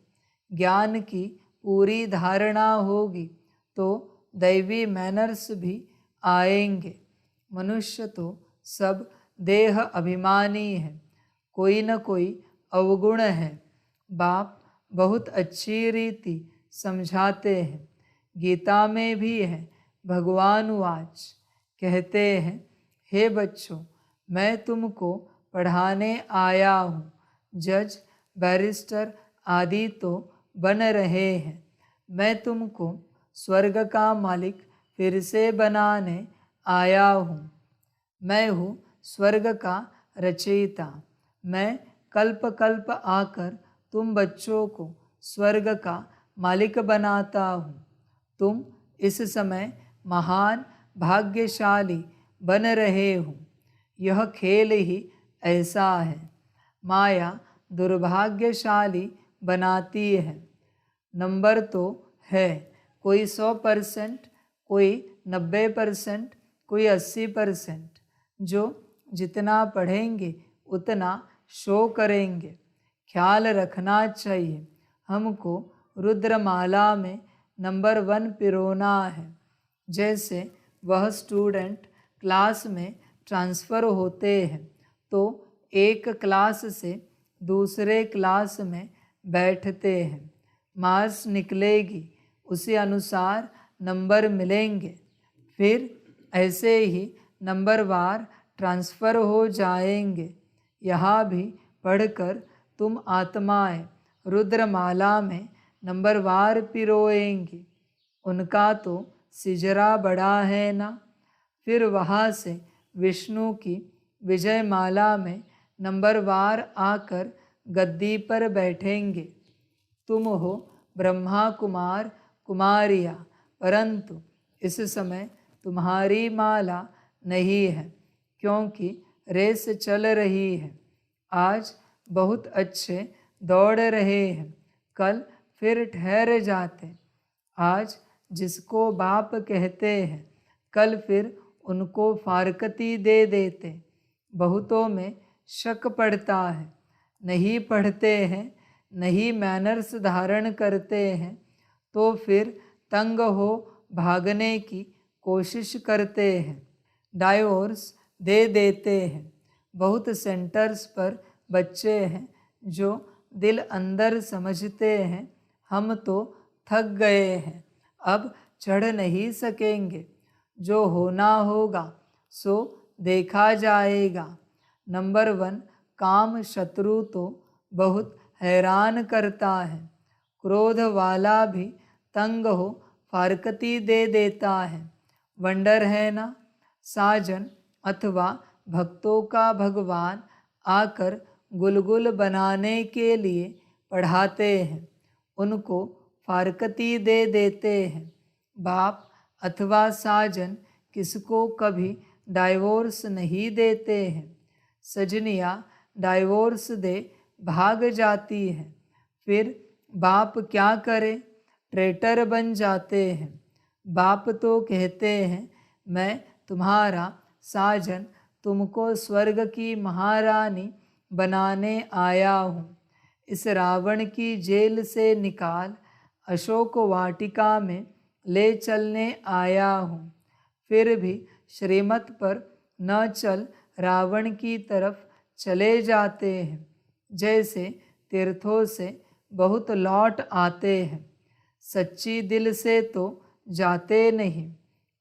ज्ञान की पूरी धारणा होगी तो दैवी मैनर्स भी आएंगे। मनुष्य तो सब देह अभिमानी है, कोई न कोई अवगुण है। बाप बहुत अच्छी रीति समझाते हैं। गीता में भी है, भगवान वाच कहते हैं, हे बच्चों, मैं तुमको पढ़ाने आया हूँ। जज, बैरिस्टर आदि तो बन रहे हैं, मैं तुमको स्वर्ग का मालिक फिर से बनाने आया हूँ। मैं हूँ स्वर्ग का रचयिता। मैं कल्प कल्प आकर तुम बच्चों को स्वर्ग का मालिक बनाता हूँ। तुम इस समय महान भाग्यशाली बन रहे हो। यह खेल ही ऐसा है। माया दुर्भाग्यशाली बनाती है। नंबर तो है, कोई 100%, कोई 90%, कोई 80%। जो जितना पढ़ेंगे उतना शो करेंगे। ख्याल रखना चाहिए, हमको रुद्रमाला में नंबर 1 पिरोना है। जैसे वह स्टूडेंट क्लास में ट्रांसफ़र होते हैं तो एक क्लास से दूसरे क्लास में बैठते हैं। मार्क्स निकलेगी, उसी अनुसार नंबर मिलेंगे। फिर ऐसे ही नंबरवार ट्रांसफ़र हो जाएंगे। यहाँ भी पढ़कर तुम आत्माएं रुद्रमाला में नंबरवार पिरोएंगी। उनका तो सिजरा बड़ा है ना। फिर वहाँ से विष्णु की विजयमाला में नंबरवार आकर गद्दी पर बैठेंगे। तुम हो ब्रह्मा कुमार कुमारियाँ, परंतु इस समय तुम्हारी माला नहीं है, क्योंकि रेस चल रही है। आज बहुत अच्छे दौड़ रहे हैं, कल फिर ठहर जाते। आज जिसको बाप कहते हैं, कल फिर उनको फारकती दे देते। बहुतों में शक पड़ता है, नहीं पढ़ते हैं, नहीं मैनर्स धारण करते हैं, तो फिर तंग हो भागने की कोशिश करते हैं, डाइवोर्स दे देते हैं। बहुत सेंटर्स पर बच्चे हैं जो दिल अंदर समझते हैं, हम तो थक गए हैं, अब चढ़ नहीं सकेंगे। जो होना होगा सो देखा जाएगा। नंबर 1 काम शत्रु तो बहुत हैरान करता है। क्रोध वाला भी तंग हो फारकती दे देता है। वंडर है ना। साजन अथवा भक्तों का भगवान आकर गुलगुल बनाने के लिए पढ़ाते हैं, उनको फारकती दे देते हैं। बाप अथवा साजन किसको कभी डाइवोर्स नहीं देते हैं। सजनियाँ डाइवोर्स दे भाग जाती हैं, फिर बाप क्या करे, ट्रेटर बन जाते हैं। बाप तो कहते हैं, मैं तुम्हारा साजन तुमको स्वर्ग की महारानी बनाने आया हूँ। इस रावण की जेल से निकाल अशोक वाटिका में ले चलने आया हूँ। फिर भी श्रीमत पर न चल रावण की तरफ चले जाते हैं। जैसे तीर्थों से बहुत लौट आते हैं, सच्ची दिल से तो जाते नहीं।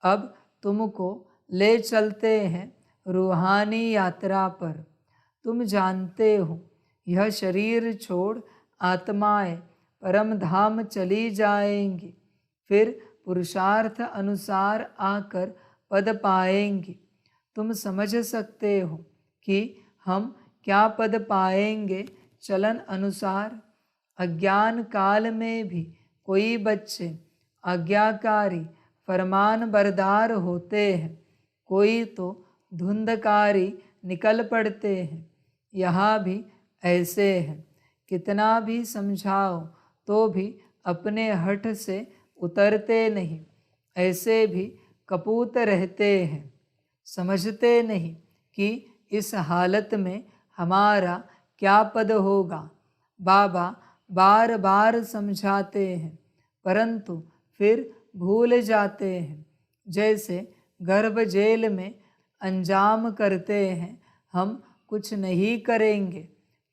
अब तुमको ले चलते हैं रूहानी यात्रा पर। तुम जानते हो, यह शरीर छोड़ आत्माएं परम धाम चली जाएंगी, फिर पुरुषार्थ अनुसार आकर पद पाएंगी। तुम समझ सकते हो कि हम क्या पद पाएंगे चलन अनुसार। अज्ञान काल में भी कोई बच्चे आज्ञाकारी फरमान बरदार होते हैं, कोई तो धुंधकारी निकल पड़ते हैं। यहाँ भी ऐसे हैं, कितना भी समझाओ तो भी अपने हठ से उतरते नहीं। ऐसे भी कपूत रहते हैं, समझते नहीं कि इस हालत में हमारा क्या पद होगा। बाबा बार बार समझाते हैं परंतु फिर भूल जाते हैं। जैसे गर्भ जेल में अंजाम करते हैं, हम कुछ नहीं करेंगे,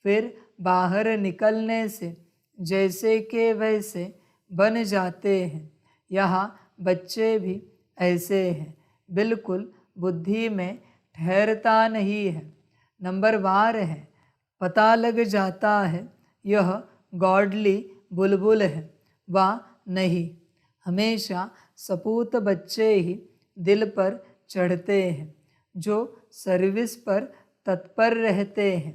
फिर बाहर निकलने से जैसे के वैसे बन जाते हैं। यहाँ बच्चे भी ऐसे हैं, बिल्कुल बुद्धि में ठहरता नहीं है, नंबरवार है। पता लग जाता है यह गॉडली बुलबुल है वा नहीं। हमेशा सपूत बच्चे ही दिल पर चढ़ते हैं, जो सर्विस पर तत्पर रहते हैं।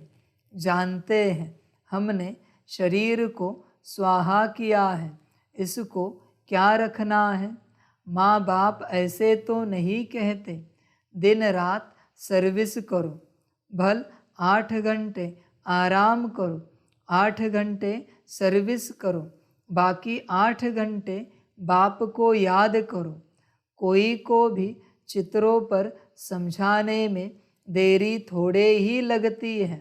जानते हैं हमने शरीर को स्वाहा किया है, इसको क्या रखना है। माँ बाप ऐसे तो नहीं कहते दिन रात सर्विस करो, भल 8 घंटे आराम करो, 8 घंटे सर्विस करो, बाकी 8 घंटे बाप को याद करो। कोई को भी चित्रों पर समझाने में देरी थोड़े ही लगती है।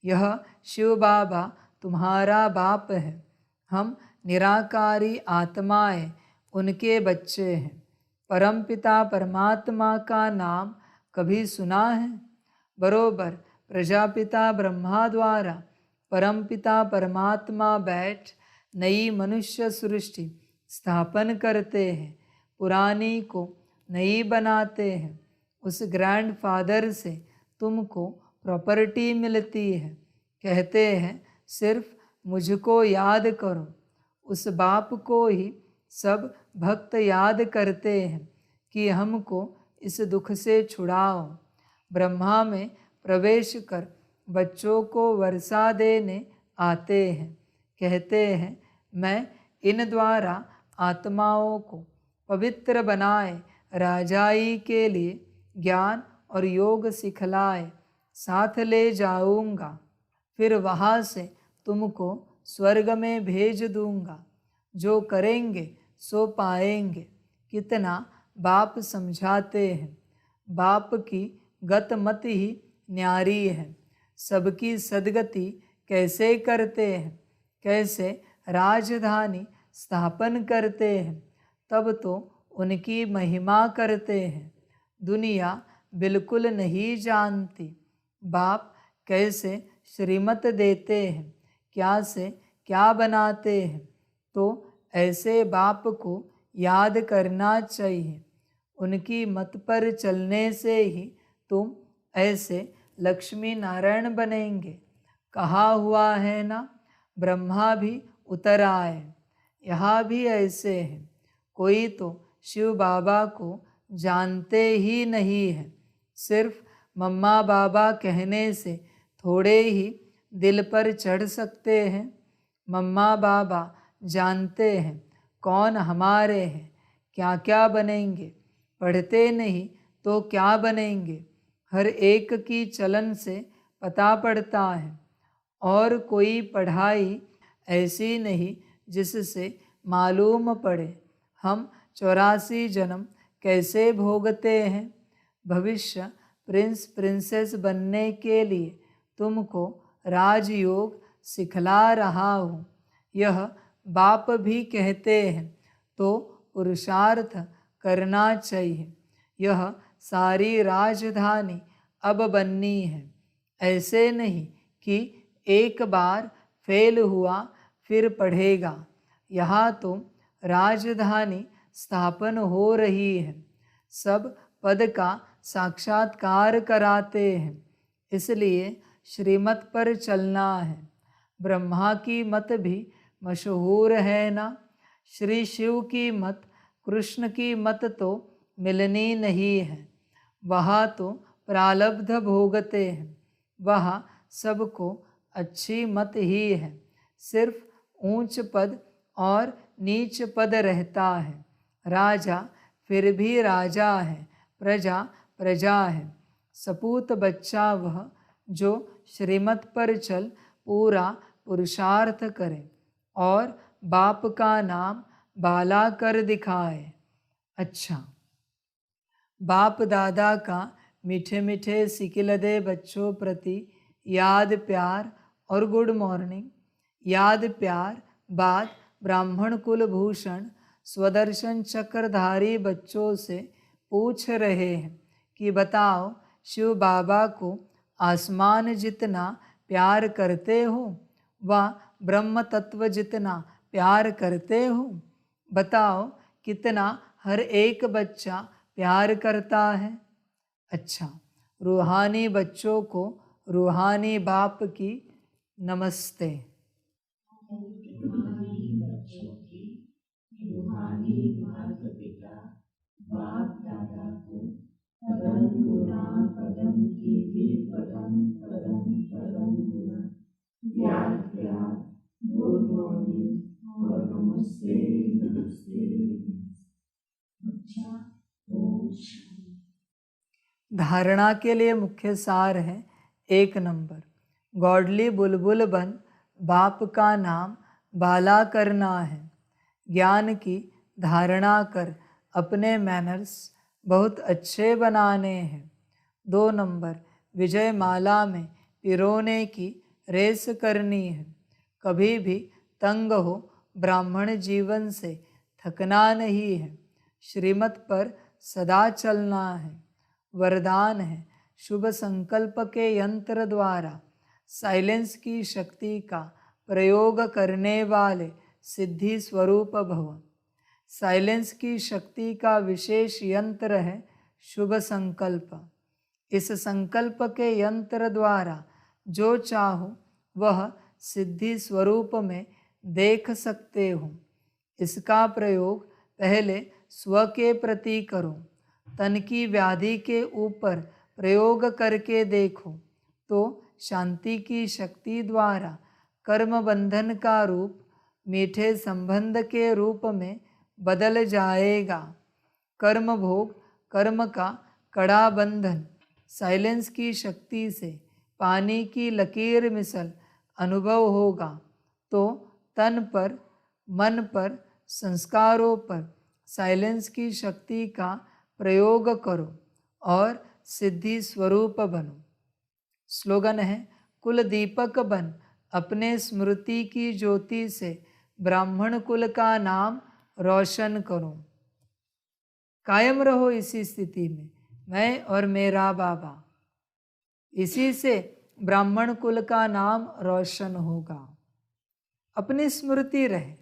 यह शिव बाबा तुम्हारा बाप है, हम निराकारी आत्माएं उनके बच्चे हैं। परमपिता परमात्मा का नाम कभी सुना है? बरोबर प्रजापिता ब्रह्मा द्वारा परमपिता परमात्मा बैठ नई मनुष्य सृष्टि स्थापन करते हैं, पुरानी को नई बनाते हैं। उस ग्रैंडफादर से तुमको प्रॉपर्टी मिलती है। कहते हैं सिर्फ मुझको याद करो। उस बाप को ही सब भक्त याद करते हैं कि हमको इस दुख से छुड़ाओ। ब्रह्मा में प्रवेश कर बच्चों को वर्षा देने आते हैं। कहते हैं मैं इन द्वारा आत्माओं को पवित्र बनाए, राजाई के लिए ज्ञान और योग सिखलाए, साथ ले जाऊंगा, फिर वहाँ से तुमको स्वर्ग में भेज दूंगा। जो करेंगे सो पाएंगे। कितना बाप समझाते हैं। बाप की गत मत ही न्यारी है। सबकी सदगति कैसे करते हैं, कैसे राजधानी स्थापन करते हैं, तब तो उनकी महिमा करते हैं। दुनिया बिल्कुल नहीं जानती बाप कैसे श्रीमत देते हैं, क्या से क्या बनाते हैं। तो ऐसे बाप को याद करना चाहिए। उनकी मत पर चलने से ही तुम ऐसे लक्ष्मी नारायण बनेंगे। कहा हुआ है ना, ब्रह्मा भी उतर आए। यहाँ भी ऐसे हैं। कोई तो शिव बाबा को जानते ही नहीं है। सिर्फ मम्मा बाबा कहने से थोड़े ही दिल पर चढ़ सकते हैं। मम्मा बाबा जानते हैं कौन हमारे हैं, क्या क्या बनेंगे। पढ़ते नहीं तो क्या बनेंगे, हर एक की चलन से पता पड़ता है। और कोई पढ़ाई ऐसी नहीं जिससे मालूम पड़े हम 84 जन्म कैसे भोगते हैं। भविष्य प्रिंस प्रिंसेस बनने के लिए तुमको राजयोग सिखला रहा हूँ। यह बाप भी कहते हैं तो पुरुषार्थ करना चाहिए। यह सारी राजधानी अब बननी है। ऐसे नहीं कि एक बार फेल हुआ फिर पढ़ेगा। यहाँ तो राजधानी स्थापन हो रही है। सब पद का साक्षात्कार कराते हैं, इसलिए श्रीमत पर चलना है। ब्रह्मा की मत भी मशहूर है ना। श्री शिव की मत, कृष्ण की मत तो मिलनी नहीं है। वहाँ तो प्रालब्ध भोगते हैं, वहाँ सबको अच्छी मत ही है। सिर्फ ऊंच पद और नीच पद रहता है। राजा फिर भी राजा है, प्रजा प्रजा है। सपूत बच्चा वह जो श्रीमत पर चल पूरा पुरुषार्थ करे और बाप का नाम बाला कर दिखाए। अच्छा, बाप दादा का मीठे मीठे सिकिलदे बच्चों प्रति याद प्यार और गुड मॉर्निंग। याद प्यार बाद ब्राह्मण कुल भूषण स्वदर्शन चक्रधारी बच्चों से पूछ रहे हैं कि बताओ शिव बाबा को आसमान जितना प्यार करते हो व ब्रह्म तत्व जितना प्यार करते हो? बताओ कितना हर एक बच्चा प्यार करता है। अच्छा, रूहानी बच्चों को रूहानी बाप की नमस्ते। रूहानी माता पिता बाप दादा को पदम गुना पदम कीजिए, पदम पदम पदम गुना। याद प्यार गुड मॉर्निंग और नमस्ते नमस्ते। अच्छा, ओम शांति। धारणा के लिए मुख्य सार है 1 नंबर, गॉडली बुलबुल बन बाप का नाम बाला करना है। ज्ञान की धारणा कर अपने मैनर्स बहुत अच्छे बनाने हैं। 2 नंबर, विजय माला में पिरोने की रेस करनी है। कभी भी तंग हो ब्राह्मण जीवन से थकना नहीं है। श्रीमत पर सदा चलना है। वरदान है शुभ संकल्प के यंत्र द्वारा साइलेंस की शक्ति का प्रयोग करने वाले सिद्धि स्वरूप भव। साइलेंस की शक्ति का विशेष यंत्र है शुभ संकल्प। इस संकल्प के यंत्र द्वारा जो चाहो वह सिद्धि स्वरूप में देख सकते हो। इसका प्रयोग पहले स्व के प्रति करो। तन की व्याधि के ऊपर प्रयोग करके देखो तो शांति की शक्ति द्वारा कर्म बंधन का रूप मीठे संबंध के रूप में बदल जाएगा। कर्म भोग कर्म का कड़ा बंधन साइलेंस की शक्ति से पानी की लकीर मिसल अनुभव होगा तो तन पर मन पर संस्कारों पर साइलेंस की शक्ति का प्रयोग करो और सिद्धि स्वरूप बनो। स्लोगन है कुल दीपक बन अपने स्मृति की ज्योति से ब्राह्मण कुल का नाम रोशन करो। कायम रहो इसी स्थिति में, मैं और मेरा बाबा। इसी से ब्राह्मण कुल का नाम रोशन होगा। अपनी स्मृति रहे,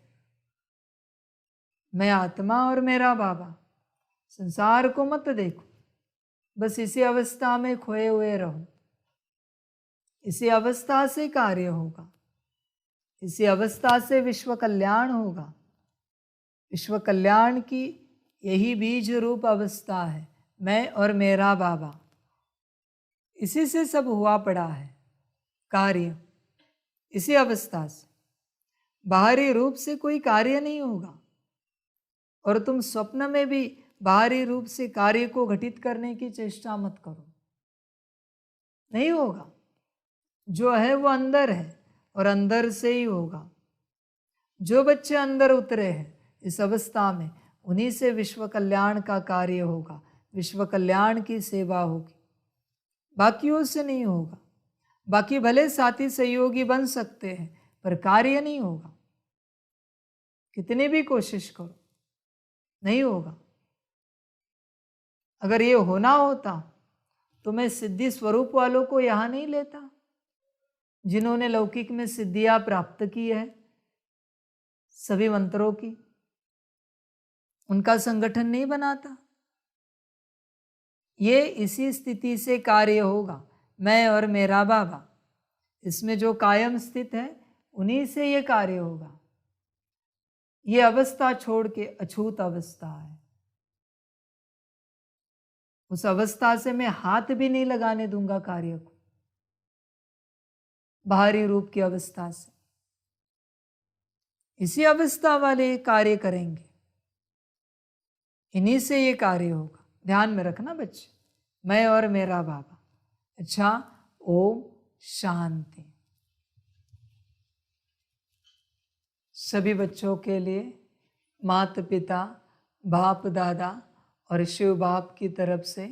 मैं आत्मा और मेरा बाबा। संसार को मत देखो, बस इसी अवस्था में खोए हुए रहो। इसी अवस्था से कार्य होगा, इसी अवस्था से विश्व कल्याण होगा। विश्व कल्याण की यही बीज रूप अवस्था है, मैं और मेरा बाबा। इसी से सब हुआ पड़ा है कार्य, इसी अवस्था से। बाहरी रूप से कोई कार्य नहीं होगा और तुम स्वप्न में भी बाहरी रूप से कार्य को घटित करने की चेष्टा मत करो, नहीं होगा। जो है वो अंदर है और अंदर से ही होगा। जो बच्चे अंदर उतरे हैं इस अवस्था में, उन्हीं से विश्व कल्याण का कार्य होगा, विश्व कल्याण की सेवा होगी, बाकियों से नहीं होगा। बाकी भले साथी सहयोगी बन सकते हैं पर कार्य नहीं होगा। कितनी भी कोशिश करो नहीं होगा। अगर ये होना होता तो मैं सिद्धि स्वरूप वालों को यहाँ नहीं लेता, जिन्होंने लौकिक में सिद्धियां प्राप्त की है सभी मंत्रों की। उनका संगठन नहीं बनाता। ये इसी स्थिति से कार्य होगा, मैं और मेरा बाबा। इसमें जो कायम स्थित है उन्हीं से ये कार्य होगा। ये अवस्था छोड़ के अछूत अवस्था है। उस अवस्था से मैं हाथ भी नहीं लगाने दूंगा कार्य को। बाहरी रूप की अवस्था से इसी अवस्था वाले कार्य करेंगे, इन्हीं से ये कार्य होगा। ध्यान में रखना बच्चे, मैं और मेरा बाबा। अच्छा, ओम शांति। सभी बच्चों के लिए माता पिता, बाप दादा और शिव बाप की तरफ से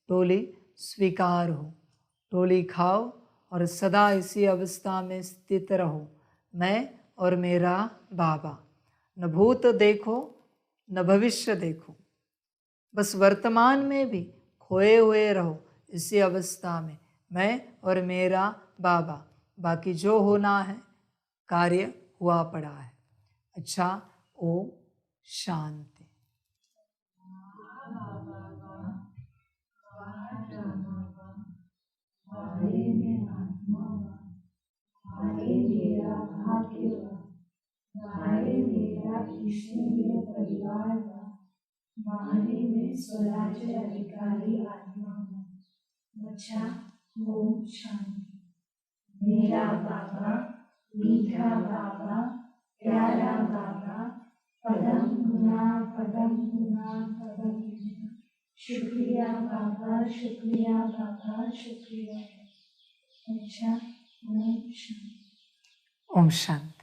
टोली स्वीकार हो। डोली खाओ और सदा इसी अवस्था में स्थित रहो, मैं और मेरा बाबा। न भूत देखो न भविष्य देखो, बस वर्तमान में भी खोए हुए रहो इसी अवस्था में, मैं और मेरा बाबा। बाकी जो होना है कार्य हुआ पड़ा है। अच्छा, ओम शांति। ईश्वरीय परिवार का माने में स्वराज्य अधिकारी आत्मा हूँ। अच्छा, ओम शांति। मेरा बाबा, मीठा बाबा, प्यारा बाबा, पदम गुना पदम गुना पदम गुना। शुक्रिया बाबा, शुक्रिया बाबा, शुक्रिया। अच्छा, ओम शांति। ओम शांति।